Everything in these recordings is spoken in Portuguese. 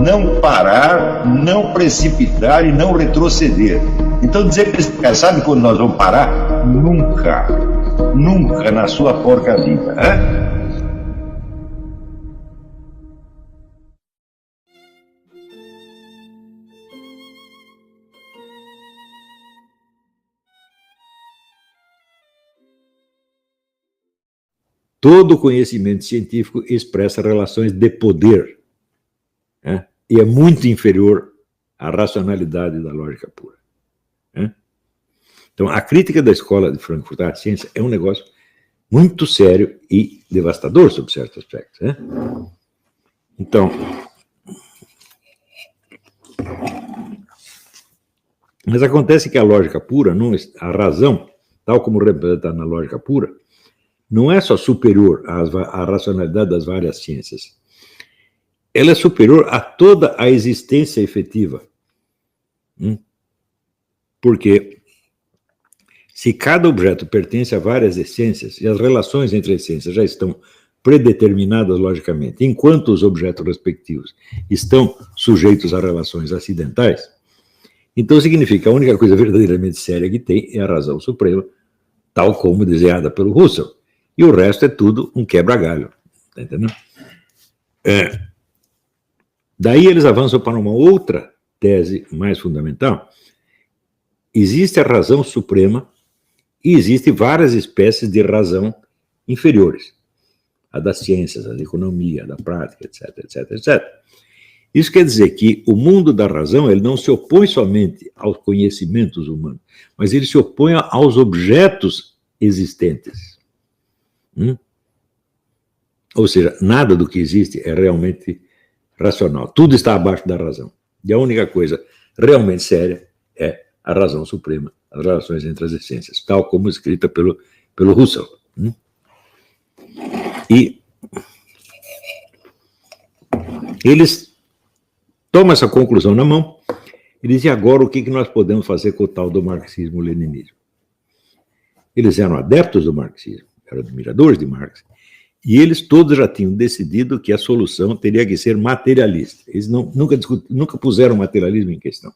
não parar, não precipitar e não retroceder. Então dizer para esse cara, sabe quando nós vamos parar? Nunca. Nunca na sua porca vida. Né? Todo conhecimento científico expressa relações de poder, né? E é muito inferior à racionalidade da lógica pura. Né? Então, a crítica da escola de Frankfurt à ciência é um negócio muito sério e devastador sob certos aspectos. Né? Então, mas acontece que a lógica pura, a razão, tal como representada na lógica pura, não é só superior à racionalidade das várias ciências. Ela é superior a toda a existência efetiva. Porque se cada objeto pertence a várias essências e as relações entre essências já estão predeterminadas logicamente, enquanto os objetos respectivos estão sujeitos a relações acidentais, então significa que a única coisa verdadeiramente séria que tem é a razão suprema, tal como desenhada pelo Russell. E o resto é tudo um quebra-galho. Tá entendendo? Daí eles avançam para uma outra tese mais fundamental. Existe a razão suprema e existem várias espécies de razão inferiores. A das ciências, a da economia, a da prática, etc, etc, etc. Isso quer dizer que o mundo da razão ele não se opõe somente aos conhecimentos humanos, mas ele se opõe aos objetos existentes. Ou seja, nada do que existe é realmente racional. Tudo está abaixo da razão. E a única coisa realmente séria é a razão suprema, as relações entre as essências, tal como escrita pelo Russell. E eles tomam essa conclusão na mão e dizem agora o que nós podemos fazer com o tal do marxismo-leninismo. Eles eram adeptos do marxismo, eram admiradores de Marx, e eles todos já tinham decidido que a solução teria que ser materialista. Eles nunca puseram o materialismo em questão.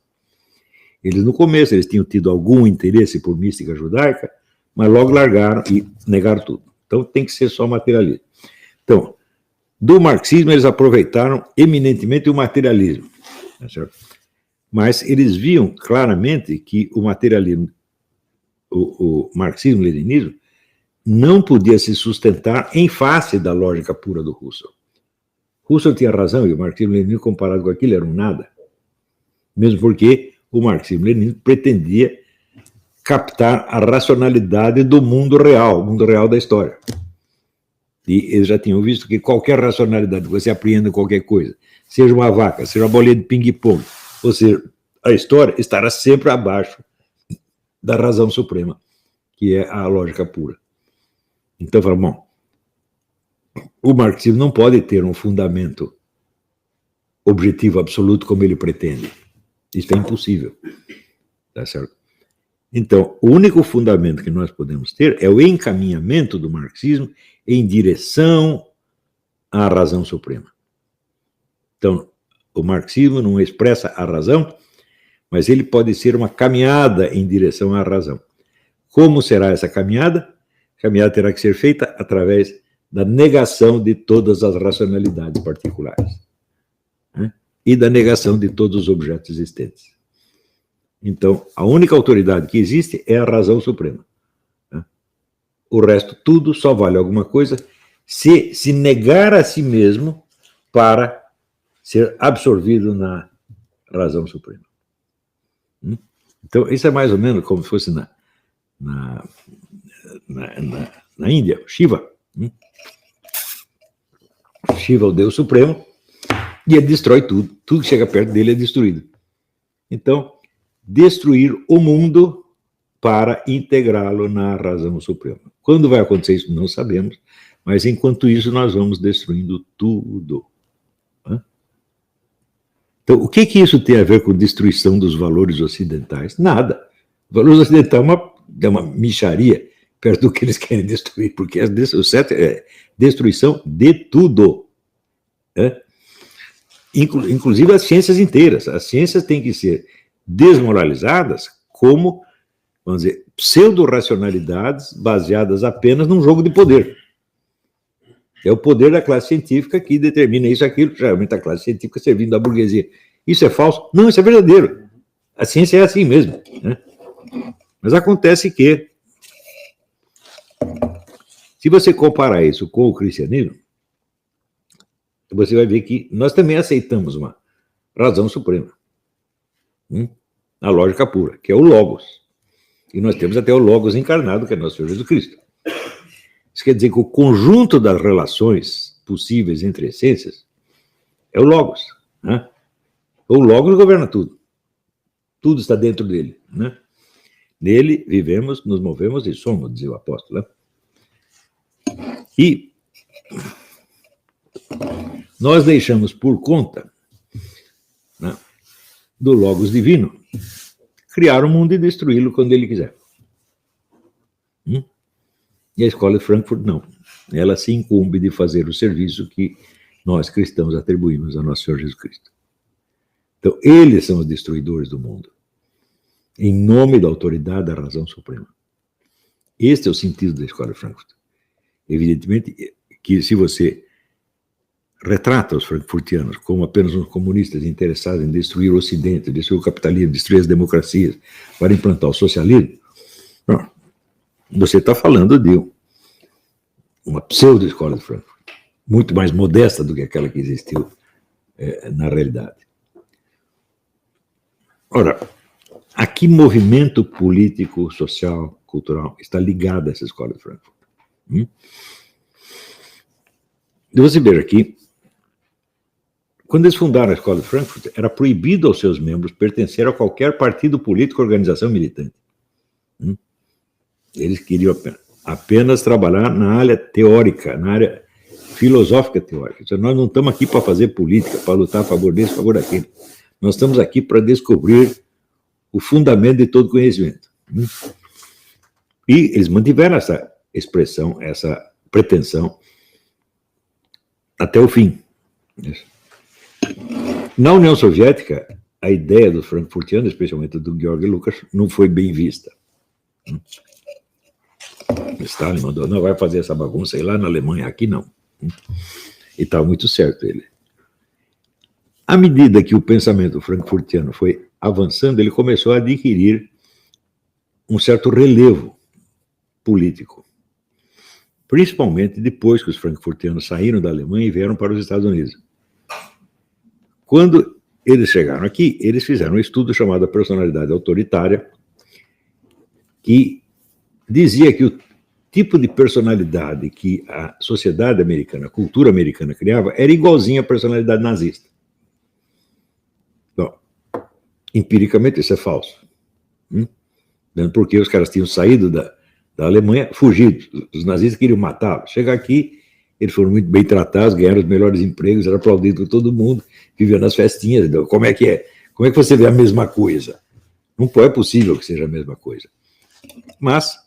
Eles, no começo, eles tinham tido algum interesse por mística judaica, mas logo largaram e negaram tudo. Então, tem que ser só materialismo. Então, do marxismo, eles aproveitaram eminentemente o materialismo. Tá certo? Mas eles viam claramente que o materialismo, o marxismo-leninismo, não podia se sustentar em face da lógica pura do Russell. Russell tinha razão e o marxismo-leninismo, comparado com aquilo, era um nada. Mesmo porque o marxismo-leninismo pretendia captar a racionalidade do mundo real, o mundo real da história. E eles já tinham visto que qualquer racionalidade que você apreenda qualquer coisa, seja uma vaca, seja uma bolinha de ping-pong, ou seja, a história estará sempre abaixo da razão suprema, que é a lógica pura. Então, fala, bom, o marxismo não pode ter um fundamento objetivo absoluto como ele pretende. Isso é impossível. Tá certo? Então, o único fundamento que nós podemos ter é o encaminhamento do marxismo em direção à razão suprema. Então, o marxismo não expressa a razão, mas ele pode ser uma caminhada em direção à razão. Como será essa caminhada? A caminhada terá que ser feita através da negação de todas as racionalidades particulares, né? E da negação de todos os objetos existentes. Então, a única autoridade que existe é a razão suprema, né? O resto, tudo só vale alguma coisa se negar a si mesmo para ser absorvido na razão suprema. Então, isso é mais ou menos como se fosse na Índia, Shiva. Shiva é o Deus Supremo e ele destrói tudo. Tudo que chega perto dele é destruído. Então, destruir o mundo para integrá-lo na razão suprema. Quando vai acontecer isso, não sabemos, mas enquanto isso nós vamos destruindo tudo. Então, o que isso tem a ver com destruição dos valores ocidentais? Nada. O valor ocidental é uma mixaria perto do que eles querem destruir, porque o certo é destruição de tudo. Né? inclusive as ciências inteiras. As ciências têm que ser desmoralizadas como, vamos dizer, pseudo-racionalidades baseadas apenas num jogo de poder. É o poder da classe científica que determina isso, aquilo, geralmente a classe científica servindo à burguesia. Isso é falso? Não, isso é verdadeiro. A ciência é assim mesmo, né? Mas acontece que, se você comparar isso com o cristianismo, você vai ver que nós também aceitamos uma razão suprema, a lógica pura, que é o Logos. E nós temos até o Logos encarnado, que é nosso Senhor Jesus Cristo. Isso quer dizer que o conjunto das relações possíveis entre essências é o Logos, né? O Logos governa tudo. Tudo está dentro dele, né? Nele vivemos, nos movemos e somos, dizia o apóstolo, né? E nós deixamos por conta, né, do Logos divino criar o mundo e destruí-lo quando ele quiser. E a escola de Frankfurt não. Ela se incumbe de fazer o serviço que nós cristãos atribuímos a nosso Senhor Jesus Cristo. Então, eles são os destruidores do mundo, em nome da autoridade da razão suprema. Este é o sentido da escola de Frankfurt. Evidentemente que, se você retrata os frankfurtianos como apenas uns comunistas interessados em destruir o Ocidente, destruir o capitalismo, destruir as democracias para implantar o socialismo, não, você está falando de uma pseudo-escola de Frankfurt, muito mais modesta do que aquela que existiu na realidade. Ora, a que movimento político, social, cultural está ligado a essa escola de Frankfurt? Você veja aqui, quando eles fundaram a escola de Frankfurt, era proibido aos seus membros pertencer a qualquer partido político ou organização militante. Eles queriam apenas trabalhar na área teórica, na área filosófica teórica. Então, nós não estamos aqui para fazer política, para lutar a favor desse, a favor daquele. Nós estamos aqui para descobrir o fundamento de todo conhecimento. E eles mantiveram essa expressão, essa pretensão até o fim. Na União Soviética, a ideia dos frankfurtianos, especialmente do Georg Lukács, não foi bem vista. Stalin mandou, não vai fazer essa bagunça aí lá na Alemanha, aqui não. E estava muito certo ele. À medida que o pensamento frankfurtiano foi avançando, ele começou a adquirir um certo relevo político. Principalmente depois que os frankfurtianos saíram da Alemanha e vieram para os Estados Unidos. Quando eles chegaram aqui, eles fizeram um estudo chamado Personalidade Autoritária, que dizia que o tipo de personalidade que a sociedade americana, a cultura americana criava, era igualzinha à personalidade nazista. Bom, empiricamente isso é falso. Porque os caras tinham saído da Alemanha fugidos. Os nazistas queriam matá-los. Chega aqui, eles foram muito bem tratados, ganharam os melhores empregos, eram aplaudidos por todo mundo, viviam nas festinhas. Então, como é que é? Como é que você vê a mesma coisa? Não é possível que seja a mesma coisa. Mas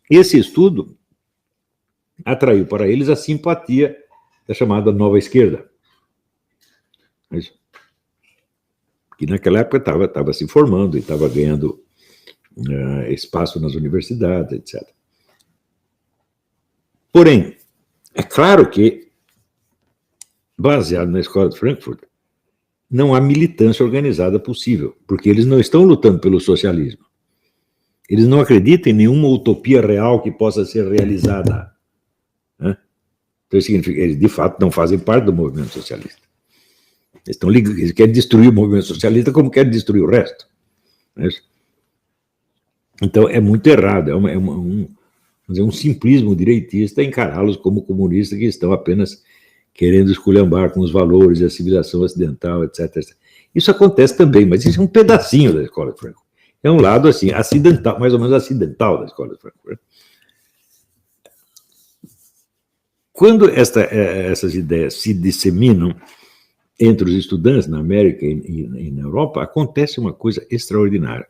esse estudo atraiu para eles a simpatia da chamada nova esquerda. Que naquela época estava se formando e estava ganhando espaço nas universidades, etc. Porém, é claro que, baseado na escola de Frankfurt, não há militância organizada possível, porque eles não estão lutando pelo socialismo. Eles não acreditam em nenhuma utopia real que possa ser realizada. Então, isso significa que eles, de fato, não fazem parte do movimento socialista. Eles querem destruir o movimento socialista como querem destruir o resto. Então, é muito errado, é um simplismo direitista encará-los como comunistas que estão apenas querendo esculhambar com os valores da civilização ocidental, etc. Isso acontece também, mas isso é um pedacinho da escola de Frankfurt. É um lado, assim, acidental, mais ou menos acidental da escola de Frankfurt. Quando essas ideias se disseminam entre os estudantes na América e na Europa, acontece uma coisa extraordinária.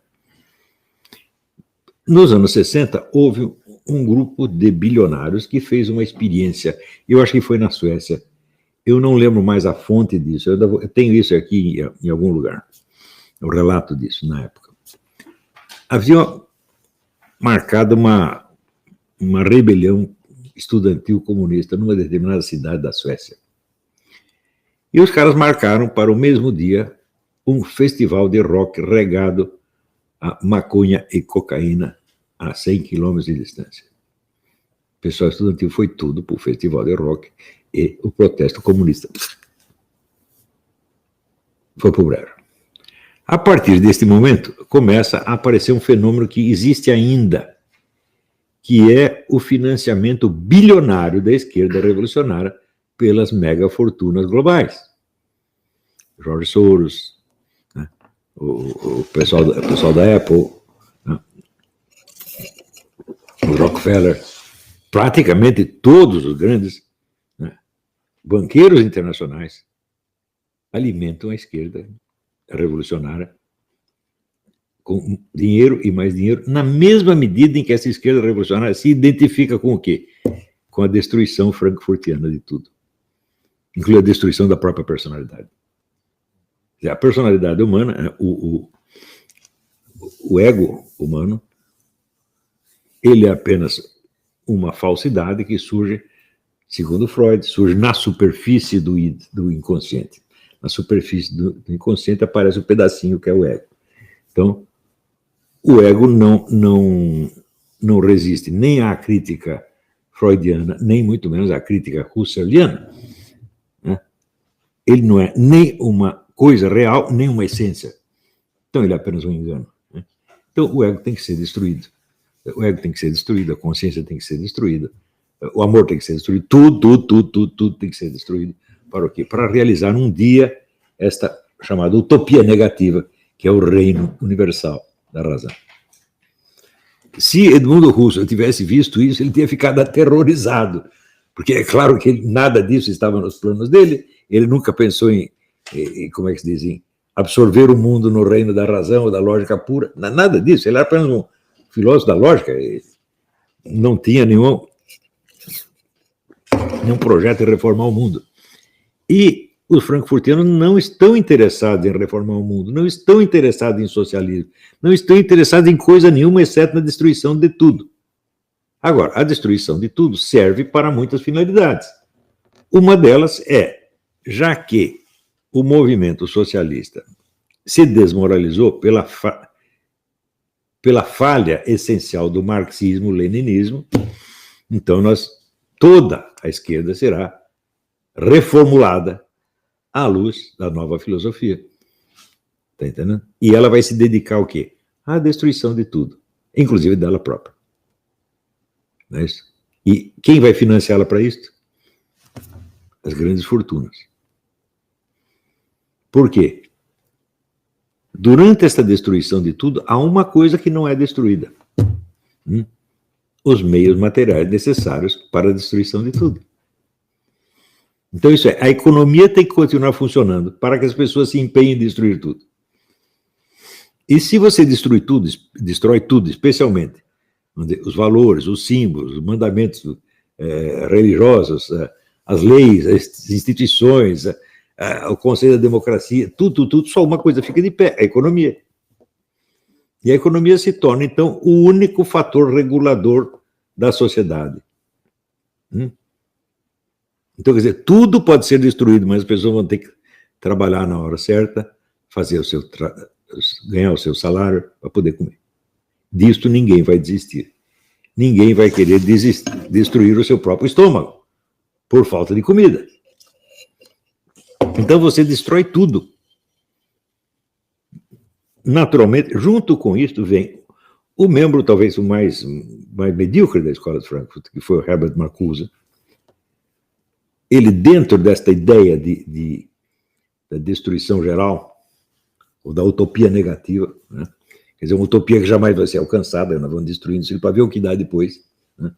Nos anos 60, houve um grupo de bilionários que fez uma experiência, eu acho que foi na Suécia, eu não lembro mais a fonte disso, eu tenho isso aqui em algum lugar, o relato disso na época. Havia marcado uma rebelião estudantil comunista numa determinada cidade da Suécia. E os caras marcaram para o mesmo dia um festival de rock regado a maconha e cocaína a 100 quilômetros de distância. O pessoal estudantil foi tudo para o festival de rock e o protesto comunista foi para o brejo. A partir deste momento, começa a aparecer um fenômeno que existe ainda, que é o financiamento bilionário da esquerda revolucionária pelas megafortunas globais. George Soros, né? o pessoal da Apple, né? O Rockefeller, praticamente todos os grandes, né, banqueiros internacionais alimentam a esquerda revolucionária com dinheiro e mais dinheiro, na mesma medida em que essa esquerda revolucionária se identifica com o quê? Com a destruição frankfurtiana de tudo, inclui a destruição da própria personalidade. A personalidade humana, o ego humano, ele é apenas uma falsidade que surge, segundo Freud, surge na superfície do inconsciente. Na superfície do inconsciente aparece o pedacinho que é o ego. Então, o ego não resiste nem à crítica freudiana, nem muito menos à crítica husserliana. Né? Ele não é nem uma coisa real, nem uma essência. Então, ele é apenas um engano. Né? Então, o ego tem que ser destruído. O ego tem que ser destruído, a consciência tem que ser destruída, o amor tem que ser destruído, tudo tem que ser destruído. Para o quê? Para realizar um dia esta chamada utopia negativa, que é o reino universal da razão. Se Edmundo Husserl tivesse visto isso, ele teria ficado aterrorizado, porque é claro que nada disso estava nos planos dele, ele nunca pensou em como é que se diz, em absorver o mundo no reino da razão ou da lógica pura, nada disso, ele era apenas um filósofo da lógica, não tinha nenhum projeto de reformar o mundo. E os frankfurtianos não estão interessados em reformar o mundo, não estão interessados em socialismo, não estão interessados em coisa nenhuma, exceto na destruição de tudo. Agora, a destruição de tudo serve para muitas finalidades. Uma delas é, já que o movimento socialista se desmoralizou pela falha essencial do marxismo-leninismo, então toda a esquerda será reformulada à luz da nova filosofia. Está entendendo? E ela vai se dedicar ao quê? À destruição de tudo, inclusive dela própria. Não é isso? E quem vai financiá-la para isso? As grandes fortunas. Por quê? Durante esta destruição de tudo, há uma coisa que não é destruída. Os meios materiais necessários para a destruição de tudo. Então, isso é, a economia tem que continuar funcionando para que as pessoas se empenhem em destruir tudo. E se você destrói tudo, especialmente os valores, os símbolos, os mandamentos religiosos, as leis, as instituições, o conceito da democracia, tudo, só uma coisa fica de pé, a economia. E a economia se torna, então, o único fator regulador da sociedade. Então, quer dizer, tudo pode ser destruído, mas as pessoas vão ter que trabalhar na hora certa, fazer ganhar o seu salário para poder comer. Disto ninguém vai desistir. Ninguém vai querer destruir o seu próprio estômago por falta de comida. Então você destrói tudo. Naturalmente, junto com isso vem o membro talvez o mais medíocre da escola de Frankfurt, que foi o Herbert Marcuse. Ele, dentro desta ideia da destruição geral, ou da utopia negativa, né? Quer dizer, uma utopia que jamais vai ser alcançada, nós vamos destruindo isso para ver o que dá depois. Né?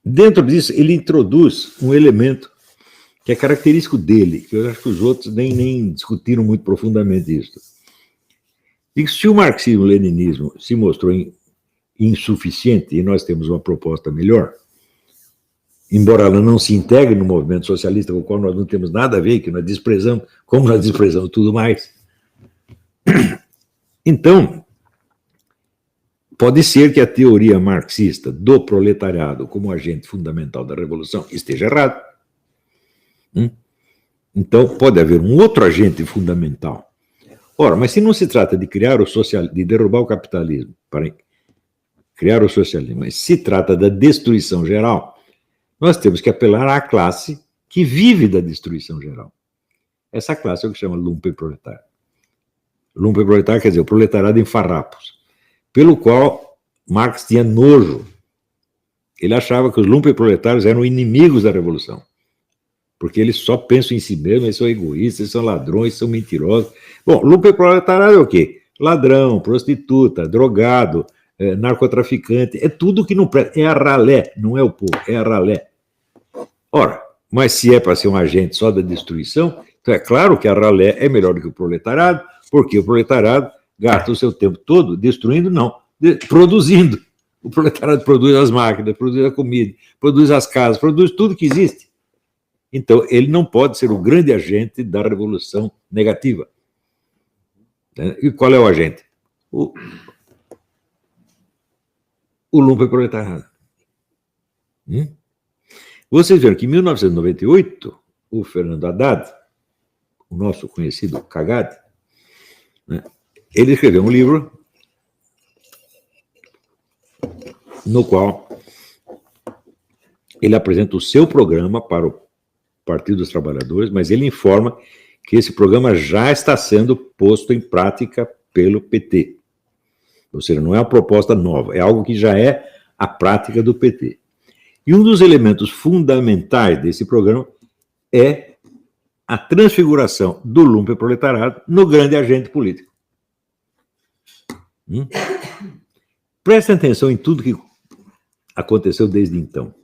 Dentro disso, ele introduz um elemento que é característico dele, que eu acho que os outros nem discutiram muito profundamente isso. E se o marxismo-leninismo se mostrou insuficiente e nós temos uma proposta melhor, embora ela não se integre no movimento socialista com o qual nós não temos nada a ver, que nós desprezamos, como nós desprezamos tudo mais. Então, pode ser que a teoria marxista do proletariado como agente fundamental da revolução esteja errada. Então, pode haver um outro agente fundamental. Ora, mas se não se trata de criar o socialismo, de derrubar o capitalismo, para criar o socialismo, mas se trata da destruição geral, nós temos que apelar à classe que vive da destruição geral. Essa classe é o que chama lumpenproletário. Lumpenproletário quer dizer o proletariado em farrapos, pelo qual Marx tinha nojo. Ele achava que os lumpenproletários eram inimigos da revolução, porque eles só pensam em si mesmos, eles são egoístas, eles são ladrões, são mentirosos. Bom, lumpenproletariado é o quê? Ladrão, prostituta, drogado, narcotraficante, é tudo que não presta, é a ralé, não é o povo, é a ralé. Ora, mas se é para ser um agente só da destruição, então é claro que a ralé é melhor do que o proletariado, porque o proletariado gasta o seu tempo todo destruindo, não, produzindo. O proletariado produz as máquinas, produz a comida, produz as casas, produz tudo que existe. Então, ele não pode ser o grande agente da revolução negativa. E qual é o agente? O lumpenproletariado. Vocês viram que em 1998, o Fernando Haddad, o nosso conhecido Cagade, né, ele escreveu um livro no qual ele apresenta o seu programa para o Partido dos Trabalhadores, mas ele informa que esse programa já está sendo posto em prática pelo PT. Ou seja, não é uma proposta nova, é algo que já é a prática do PT. E um dos elementos fundamentais desse programa é a transfiguração do lumpenproletariado no grande agente político. Prestem atenção em tudo que aconteceu desde então.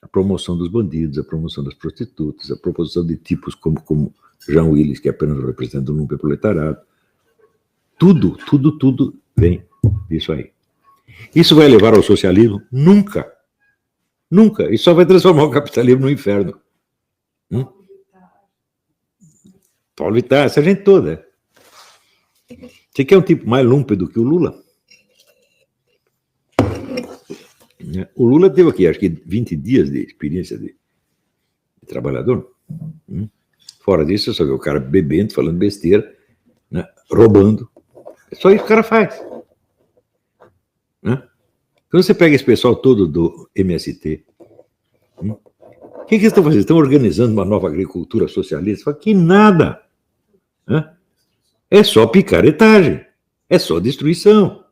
A promoção dos bandidos, a promoção das prostitutas, a promoção de tipos como Jean Willis, que é apenas o representante do lumpenproletariado. Tudo vem disso aí. Isso vai levar ao socialismo? Nunca. Nunca. Isso só vai transformar o capitalismo no inferno. Paulo Vittar, essa gente toda. Você quer um tipo mais lúmpido que o Lula? O Lula teve aqui, acho que 20 dias de experiência de trabalhador. Fora disso, eu só vi o cara bebendo, falando besteira, né, roubando. É só isso que o cara faz. Né? Quando você pega esse pessoal todo do MST, o que eles estão fazendo? Estão organizando uma nova agricultura socialista? Fala que nada. Né? É só picaretagem. É só destruição.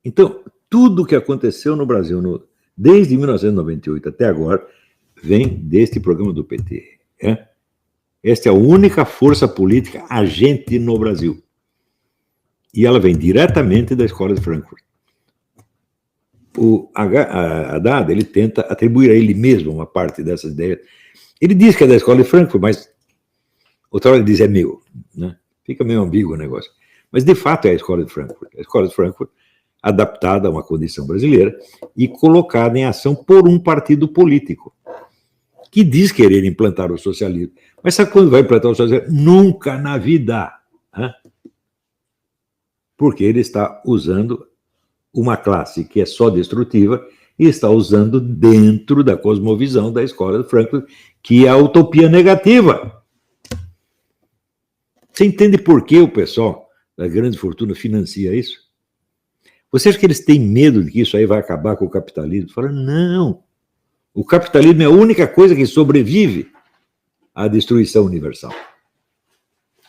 Então, tudo o que aconteceu no Brasil, desde 1998 até agora, vem deste programa do PT. Esta é a única força política agente no Brasil. E ela vem diretamente da Escola de Frankfurt. O Haddad, ele tenta atribuir a ele mesmo uma parte dessas ideias. Ele diz que é da Escola de Frankfurt, mas outra hora ele diz é meu. Né? Fica meio ambíguo o negócio. Mas, de fato, é a Escola de Frankfurt. A Escola de Frankfurt adaptada a uma condição brasileira e colocada em ação por um partido político que diz querer implantar o socialismo. Mas sabe quando vai implantar o socialismo? Nunca na vida. Né? Porque ele está usando uma classe que é só destrutiva e está usando dentro da cosmovisão da Escola de Frankfurt, que é a utopia negativa. Você entende por que o pessoal da grande fortuna financia isso? Você acha que eles têm medo de que isso aí vai acabar com o capitalismo? Fala, não. O capitalismo é a única coisa que sobrevive à destruição universal.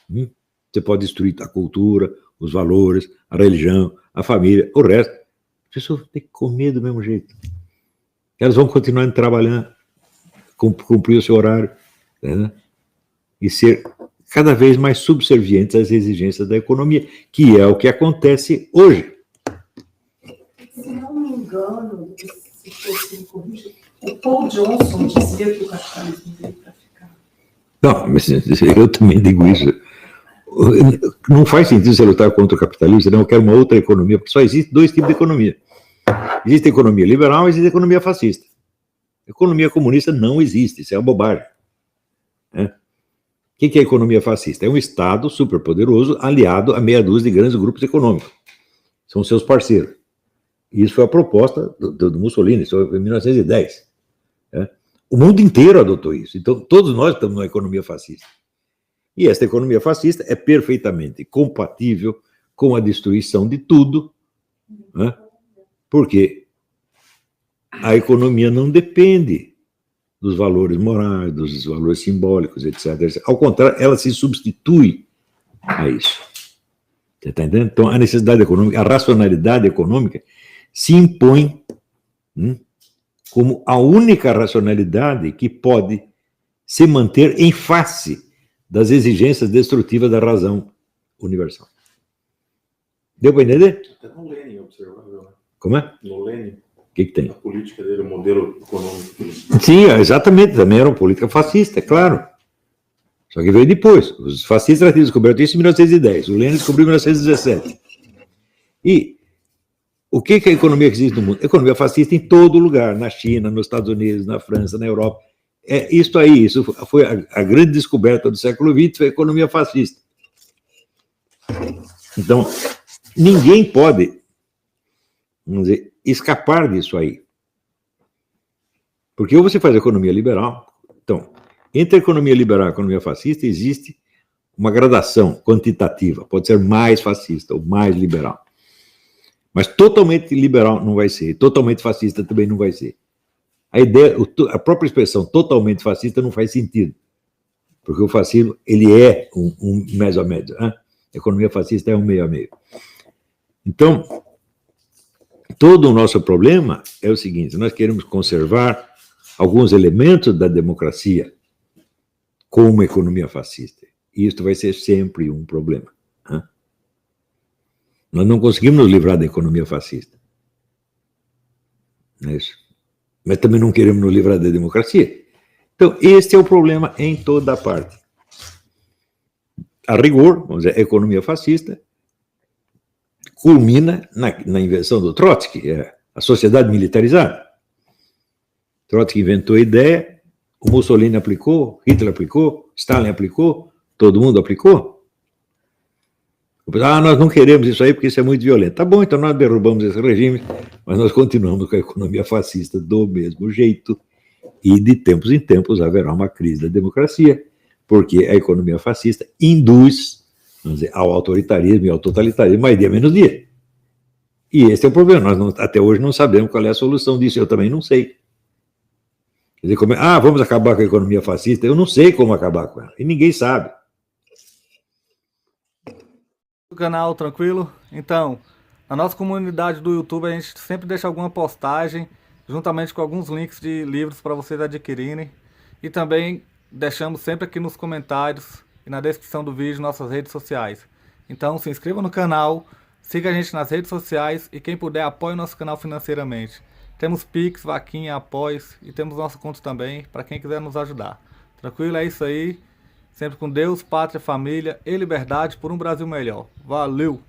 Você pode destruir a cultura, os valores, a religião, a família, o resto. As pessoas têm que comer do mesmo jeito. Elas vão continuar trabalhando, cumprir o seu horário, né? E ser cada vez mais subservientes às exigências da economia, que é o que acontece hoje. Se não me engano, se fosse me corrigir, o Paul Johnson dizia que o capitalismo veio para ficar. Não, mas eu também digo isso. não faz sentido você lutar contra o capitalismo, não, eu quero uma outra economia, porque só existem dois tipos de economia. Existe a economia liberal e existe a economia fascista. Economia comunista não existe, isso é uma bobagem. Né? O que é a economia fascista? É um Estado superpoderoso aliado a meia dúzia de grandes grupos econômicos. São seus parceiros. E isso foi a proposta do Mussolini, isso foi em 1910. Né? O mundo inteiro adotou isso. Então, todos nós estamos numa economia fascista. E esta economia fascista é perfeitamente compatível com a destruição de tudo, né? Porque a economia não depende dos valores morais, dos valores simbólicos, etc, etc. Ao contrário, ela se substitui a isso. Você está entendendo? Então, a necessidade econômica, a racionalidade econômica se impõe como a única racionalidade que pode se manter em face das exigências destrutivas da razão universal. Deu para entender? Até no Lenin observável, né? Como é? No Lenin, O que tem? a política dele, o modelo econômico. Sim, exatamente, também era uma política fascista, é claro. Só que veio depois. Os fascistas tinham descoberto isso em 1910, o Lenin descobriu em 1917. E o que é a economia que existe no mundo? A economia fascista em todo lugar, na China, nos Estados Unidos, na França, na Europa. É isso aí, isso foi a grande descoberta do século XX, foi a economia fascista. Então, ninguém pode, vamos dizer, escapar disso aí. Porque ou você faz a economia liberal, então, entre a economia liberal e a economia fascista existe uma gradação quantitativa, pode ser mais fascista ou mais liberal. Mas totalmente liberal não vai ser, totalmente fascista também não vai ser. A ideia, a própria expressão totalmente fascista não faz sentido, porque o fascismo, ele é um médio a médio, né? A economia fascista é um meio a meio. Então, todo o nosso problema é o seguinte, nós queremos conservar alguns elementos da democracia com uma economia fascista. E isso vai ser sempre um problema. Né? Nós não conseguimos nos livrar da economia fascista. Não é isso? Mas também não queremos nos livrar da democracia. Então, este é o problema em toda parte. A rigor, vamos dizer, a economia fascista culmina na invenção do Trotsky, a sociedade militarizada. Trotsky inventou a ideia, o Mussolini aplicou, Hitler aplicou, Stalin aplicou, todo mundo aplicou. Nós não queremos isso aí porque isso é muito violento. Tá bom, então nós derrubamos esse regime, mas nós continuamos com a economia fascista do mesmo jeito e de tempos em tempos haverá uma crise da democracia, porque a economia fascista induz, vamos dizer, ao autoritarismo e ao totalitarismo mais dia menos dia. E esse é o problema, nós até hoje não sabemos qual é a solução disso, eu também não sei. Quer dizer, vamos acabar com a economia fascista, eu não sei como acabar com ela, e ninguém sabe. O canal tranquilo? Então, na nossa comunidade do YouTube a gente sempre deixa alguma postagem, juntamente com alguns links de livros para vocês adquirirem. E também deixamos sempre aqui nos comentários e na descrição do vídeo nossas redes sociais. Então se inscreva no canal, siga a gente nas redes sociais e quem puder apoie o nosso canal financeiramente. Temos Pix, Vaquinha, Apoies e temos nosso conto também para quem quiser nos ajudar. Tranquilo? É isso aí. Sempre com Deus, pátria, família e liberdade por um Brasil melhor. Valeu!